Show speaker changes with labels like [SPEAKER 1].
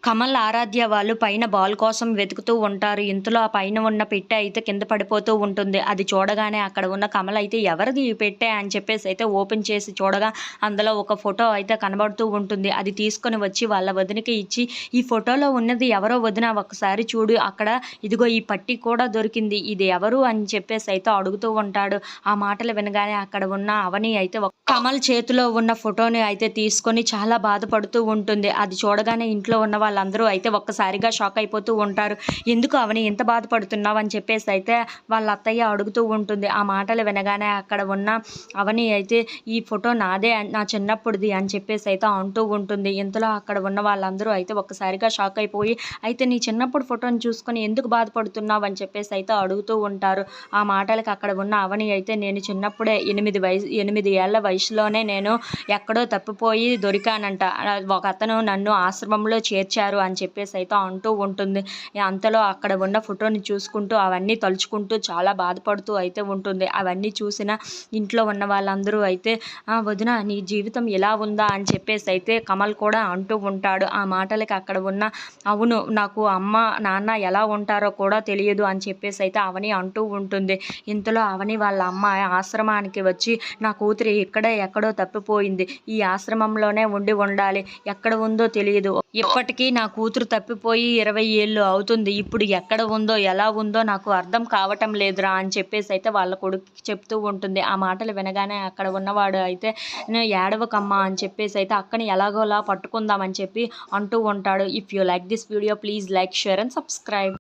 [SPEAKER 1] కమల్, ఆరాధ్య వాళ్ళు పైన బాల్ కోసం వెతుకుతూ ఉంటారు. ఇంతలో ఆ పైన ఉన్న పెట్టె అయితే కింద పడిపోతూ ఉంటుంది. అది చూడగానే అక్కడ ఉన్న కమల్ అయితే ఎవరిది ఈ పెట్టె అని చెప్పేసి అయితే ఓపెన్ చేసి చూడగా అందులో ఒక ఫోటో అయితే కనబడుతూ ఉంటుంది. అది తీసుకొని వచ్చి వాళ్ళ వదినకి ఇచ్చి, ఈ ఫోటోలో ఉన్నది ఎవరో వదిన ఒక్కసారి చూడు, అక్కడ ఇదిగో ఈ పట్టీ కూడా దొరికింది. ఇది ఎవరు అని చెప్పేసి అయితే అడుగుతూ ఉంటాడు. ఆ మాటలు వినగానే అక్కడ ఉన్న అవని అయితే కమల్ చేతిలో ఉన్న ఫోటోని అయితే తీసుకొని చాలా బాధపడుతూ ఉంటుంది. అది చూడగానే ఇంట్లో ఉన్న వాళ్ళందరూ అయితే ఒక్కసారిగా షాక్ అయిపోతూ ఉంటారు. ఎందుకు అవని ఇంత బాధపడుతున్నావు అని చెప్పేసి అయితే వాళ్ళ అత్తయ్య అడుగుతూ ఉంటుంది. ఆ మాటలు వినగానే అక్కడ ఉన్న అవని అయితే ఈ ఫోటో నాదే, నా చిన్నప్పుడుది అని చెప్పేసి అయితే అంటూ ఉంటుంది. ఇంతలో అక్కడ ఉన్న వాళ్ళందరూ అయితే ఒక్కసారిగా షాక్ అయిపోయి, అయితే నీ చిన్నప్పుడు ఫోటోని చూసుకొని ఎందుకు బాధపడుతున్నావు అని చెప్పేసి అయితే అడుగుతూ ఉంటారు. ఆ మాటలకు అక్కడ ఉన్న అవని అయితే నేను చిన్నప్పుడే 8 ఏళ్ల వయసులోనే నేను ఎక్కడో తప్పిపోయి దొరికానంట. ఒక అతను నన్ను ఆశ్రమంలో చేర్చారు అని చెప్పేసి అయితే అంటూ ఉంటుంది. అంతలో అక్కడ ఉన్న ఫోటోని చూసుకుంటూ అవన్నీ తలుచుకుంటూ చాలా బాధపడుతూ అయితే ఉంటుంది. అవన్నీ చూసిన ఇంట్లో ఉన్న వాళ్ళందరూ అయితే వదిన నీ జీవితం ఇలా ఉందా అని చెప్పేసి అయితే కమల్ కూడా అంటూ ఉంటాడు. ఆ మాటలకి అక్కడ ఉన్న అవును, నాకు అమ్మ నాన్న ఎలా ఉంటారో కూడా తెలియదు అని చెప్పేసి అయితే అవని అంటూ ఉంటుంది. ఇంతలో అవని వాళ్ళ అమ్మ ఆశ్రమానికి వచ్చి, నా కూతురు ఇక్కడే ఎక్కడో తప్పిపోయింది, ఈ ఆశ్రమంలోనే ఉండాలి, ఎక్కడ ఉందో తెలియదు, ఇప్పటికీ నా కూతురు తప్పిపోయి 20 ఏళ్ళు అవుతుంది, ఇప్పుడు ఎక్కడ ఉందో ఎలా ఉందో నాకు అర్థం కావటం లేదురా అని చెప్పేసి అయితే వాళ్ళ కొడుకు చెప్తూ ఉంటుంది. ఆ మాటలు వినగానే అక్కడ ఉన్నవాడు అయితే ఏడవకమ్మా అని చెప్పేసి అయితే అక్కని ఎలాగోలా పట్టుకుందామని చెప్పి అంటూ ఉంటాడు. If you like this video please like, share and subscribe.